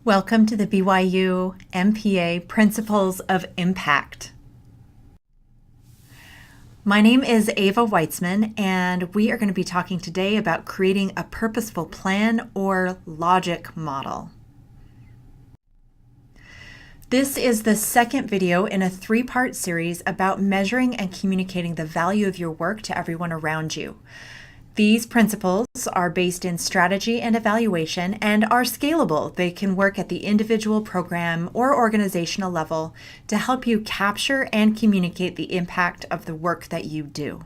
Welcome to the BYU MPA Principles of Impact. My name is Ava Weitzman, and we are going to be talking today about creating a purposeful plan or logic model. This is the second video in a three-part series about measuring and communicating the value of your work to everyone around you. These principles are based in strategy and evaluation and are scalable. They can work at the individual program or organizational level to help you capture and communicate the impact of the work that you do.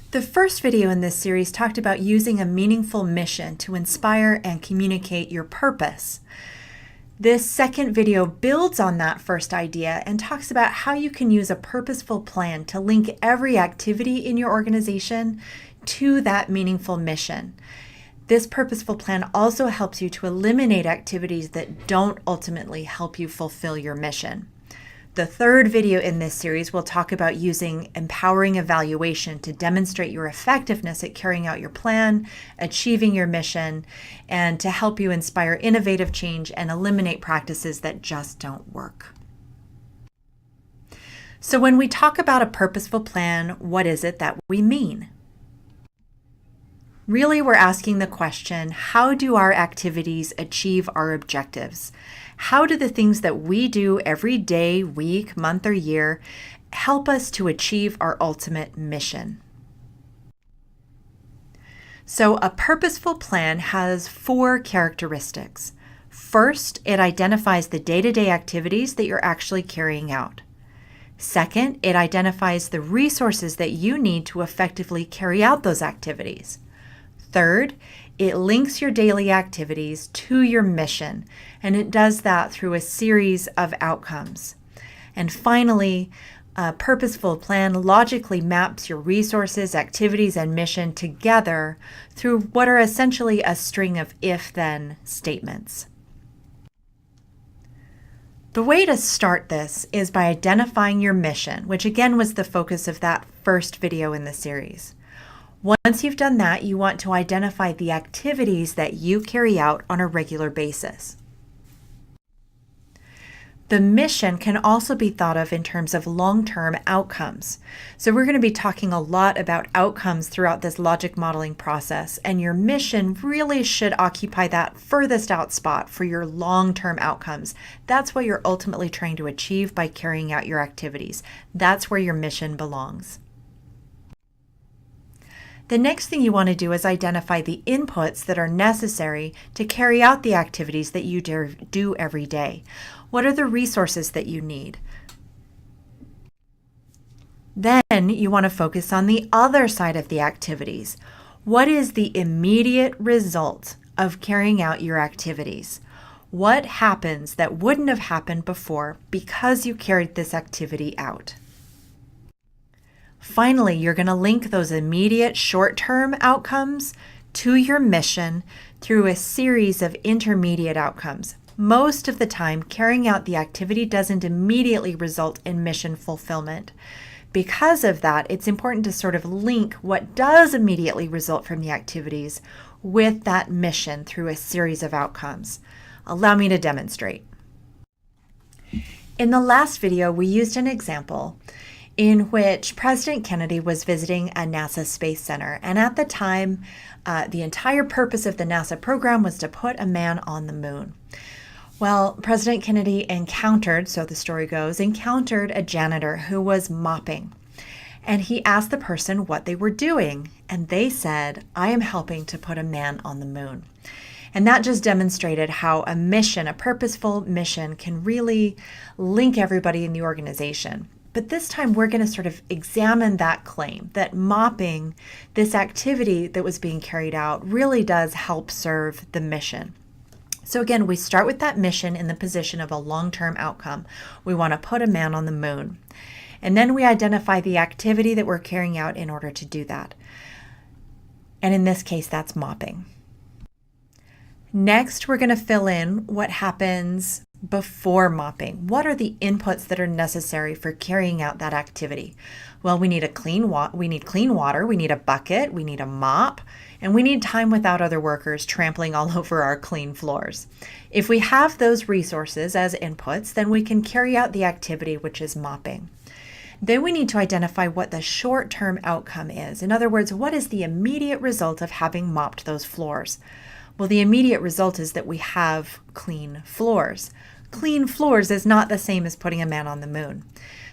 The first video in this series talked about using a meaningful mission to inspire and communicate your purpose. This second video builds on that first idea and talks about how you can use a purposeful plan to link every activity in your organization to that meaningful mission. This purposeful plan also helps you to eliminate activities that don't ultimately help you fulfill your mission. The third video in this series will talk about using empowering evaluation to demonstrate your effectiveness at carrying out your plan, achieving your mission, and to help you inspire innovative change and eliminate practices that just don't work. So when we talk about a purposeful plan, what is it that we mean? Really, we're asking the question, how do our activities achieve our objectives? How do the things that we do every day, week, month, or year help us to achieve our ultimate mission? So a purposeful plan has four characteristics. First, it identifies the day-to-day activities that you're actually carrying out. Second, it identifies the resources that you need to effectively carry out those activities. Third, it links your daily activities to your mission, and it does that through a series of outcomes. And finally, a purposeful plan logically maps your resources, activities, and mission together through what are essentially a string of if-then statements. The way to start this is by identifying your mission, which again was the focus of that first video in the series. Once you've done that, you want to identify the activities that you carry out on a regular basis. The mission can also be thought of in terms of long-term outcomes. So we're going to be talking a lot about outcomes throughout this logic modeling process, and your mission really should occupy that furthest out spot for your long-term outcomes. That's what you're ultimately trying to achieve by carrying out your activities. That's where your mission belongs. The next thing you want to do is identify the inputs that are necessary to carry out the activities that you do every day. What are the resources that you need? Then you want to focus on the other side of the activities. What is the immediate result of carrying out your activities? What happens that wouldn't have happened before because you carried this activity out? Finally, you're going to link those immediate short-term outcomes to your mission through a series of intermediate outcomes. Most of the time, carrying out the activity doesn't immediately result in mission fulfillment. Because of that, it's important to sort of link what does immediately result from the activities with that mission through a series of outcomes. Allow me to demonstrate. In the last video, we used an example in which President Kennedy was visiting a NASA Space Center. And at the time, the entire purpose of the NASA program was to put a man on the moon. Well, President Kennedy encountered, so the story goes, a janitor who was mopping. And he asked the person what they were doing. And they said, "I am helping to put a man on the moon." And that just demonstrated how a mission, a purposeful mission, can really link everybody in the organization. But this time we're going to sort of examine that claim that mopping, this activity that was being carried out, really does help serve the mission. So again, we start with that mission in the position of a long-term outcome. We want to put a man on the moon. And then we identify the activity that we're carrying out in order to do that. And in this case, that's mopping. Next, we're going to fill in what happens before mopping. What are the inputs that are necessary for carrying out that activity? Well, we need clean water, we need a bucket, we need a mop, and we need time without other workers trampling all over our clean floors. If we have those resources as inputs, then we can carry out the activity, which is mopping. Then we need to identify what the short-term outcome is. In other words, what is the immediate result of having mopped those floors? Well, the immediate result is that we have clean floors. Clean floors is not the same as putting a man on the moon.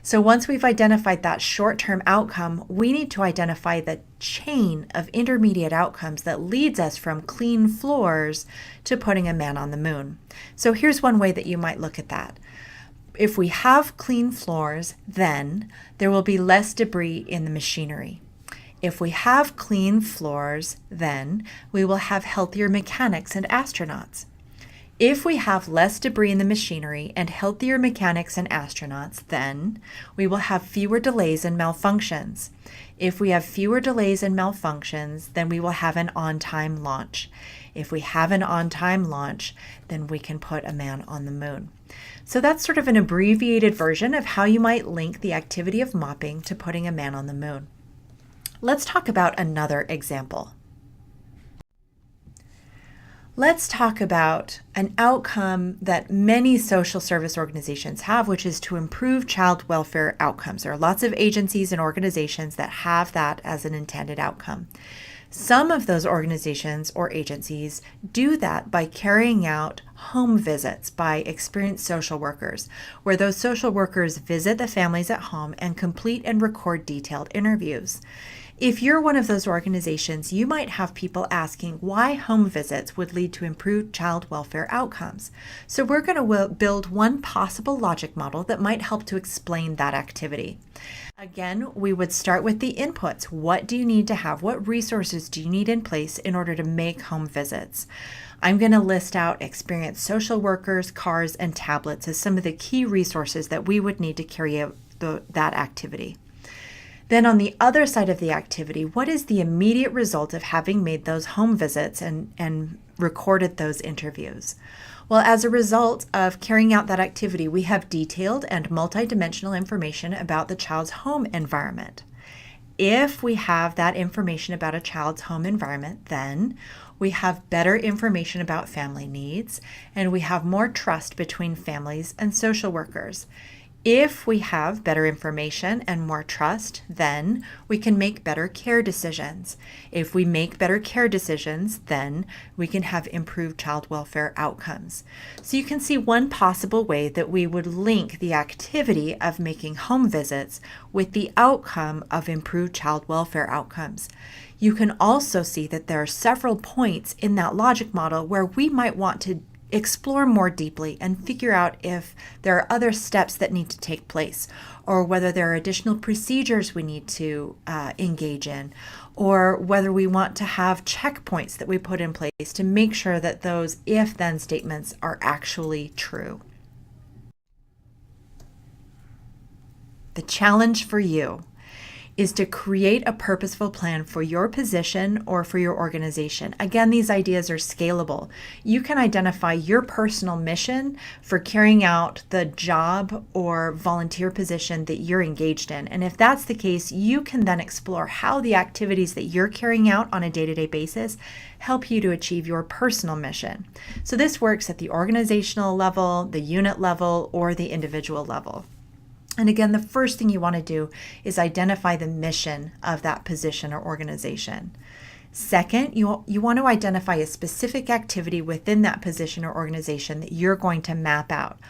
So once we've identified that short-term outcome, we need to identify the chain of intermediate outcomes that leads us from clean floors to putting a man on the moon. So here's one way that you might look at that. If we have clean floors, then there will be less debris in the machinery. If we have clean floors, then we will have healthier mechanics and astronauts. If we have less debris in the machinery and healthier mechanics and astronauts, then we will have fewer delays and malfunctions. If we have fewer delays and malfunctions, then we will have an on-time launch. If we have an on-time launch, then we can put a man on the moon. So that's sort of an abbreviated version of how you might link the activity of mopping to putting a man on the moon. Let's talk about another example. Let's talk about an outcome that many social service organizations have, which is to improve child welfare outcomes. There are lots of agencies and organizations that have that as an intended outcome. Some of those organizations or agencies do that by carrying out home visits by experienced social workers, where those social workers visit the families at home and complete and record detailed interviews. If you're one of those organizations, you might have people asking why home visits would lead to improved child welfare outcomes. So we're going to build one possible logic model that might help to explain that activity. Again, we would start with the inputs. What do you need to have? What resources do you need in place in order to make home visits? I'm going to list out experienced social workers, cars, and tablets as some of the key resources that we would need to carry out that activity. Then on the other side of the activity, what is the immediate result of having made those home visits and recorded those interviews? Well, as a result of carrying out that activity, we have detailed and multidimensional information about the child's home environment. If we have that information about a child's home environment, then we have better information about family needs, and we have more trust between families and social workers. If we have better information and more trust, then we can make better care decisions. If we make better care decisions, then we can have improved child welfare outcomes. So you can see one possible way that we would link the activity of making home visits with the outcome of improved child welfare outcomes. You can also see that there are several points in that logic model where we might want to explore more deeply and figure out if there are other steps that need to take place, or whether there are additional procedures we need to engage in, or whether we want to have checkpoints that we put in place to make sure that those if-then statements are actually true. The challenge for you is to create a purposeful plan for your position or for your organization. Again, these ideas are scalable. You can identify your personal mission for carrying out the job or volunteer position that you're engaged in. And if that's the case, you can then explore how the activities that you're carrying out on a day-to-day basis help you to achieve your personal mission. So this works at the organizational level, the unit level, or the individual level. And again, the first thing you want to do is identify the mission of that position or organization. Second, you want to identify a specific activity within that position or organization that you're going to map out.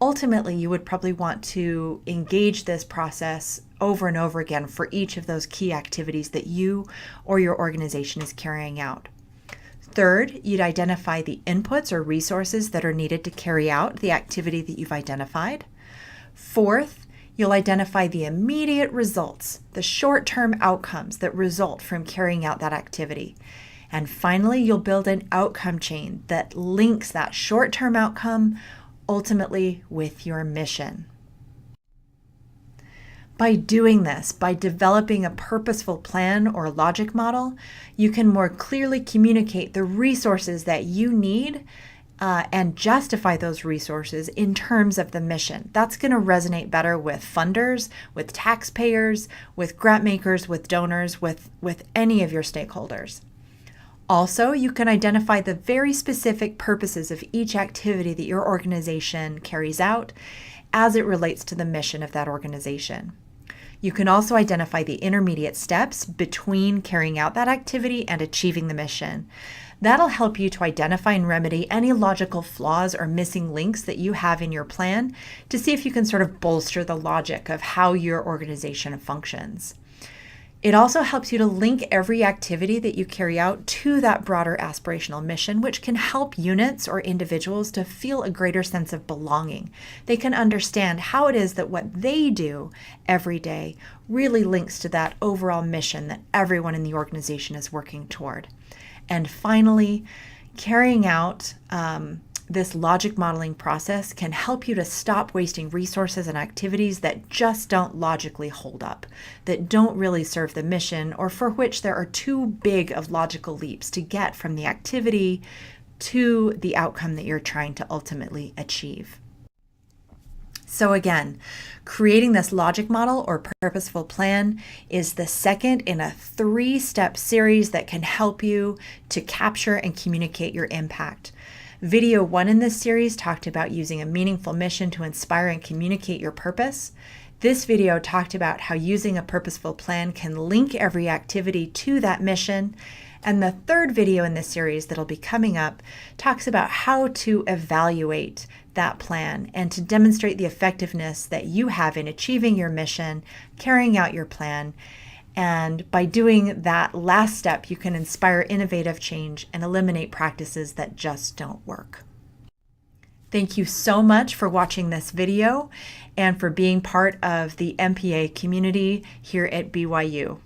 Ultimately, you would probably want to engage this process over and over again for each of those key activities that you or your organization is carrying out. Third, you'd identify the inputs or resources that are needed to carry out the activity that you've identified. Fourth, you'll identify the immediate results, the short-term outcomes that result from carrying out that activity. And finally, you'll build an outcome chain that links that short-term outcome ultimately with your mission. By doing this, by developing a purposeful plan or logic model, you can more clearly communicate the resources that you need and justify those resources in terms of the mission. That's going to resonate better with funders, with taxpayers, with grant makers, with donors, with any of your stakeholders. Also, you can identify the very specific purposes of each activity that your organization carries out as it relates to the mission of that organization. You can also identify the intermediate steps between carrying out that activity and achieving the mission. That'll help you to identify and remedy any logical flaws or missing links that you have in your plan to see if you can sort of bolster the logic of how your organization functions. It also helps you to link every activity that you carry out to that broader aspirational mission, which can help units or individuals to feel a greater sense of belonging. They can understand how it is that what they do every day really links to that overall mission that everyone in the organization is working toward. And finally, carrying out this logic modeling process can help you to stop wasting resources and activities that just don't logically hold up, that don't really serve the mission, or for which there are too big of logical leaps to get from the activity to the outcome that you're trying to ultimately achieve. So again, creating this logic model or purposeful plan is the second in a 3-step series that can help you to capture and communicate your impact. Video 1 in this series talked about using a meaningful mission to inspire and communicate your purpose. This video talked about how using a purposeful plan can link every activity to that mission. And the third video in this series that'll be coming up talks about how to evaluate that plan and to demonstrate the effectiveness that you have in achieving your mission, carrying out your plan. And by doing that last step, you can inspire innovative change and eliminate practices that just don't work. Thank you so much for watching this video and for being part of the MPA community here at BYU.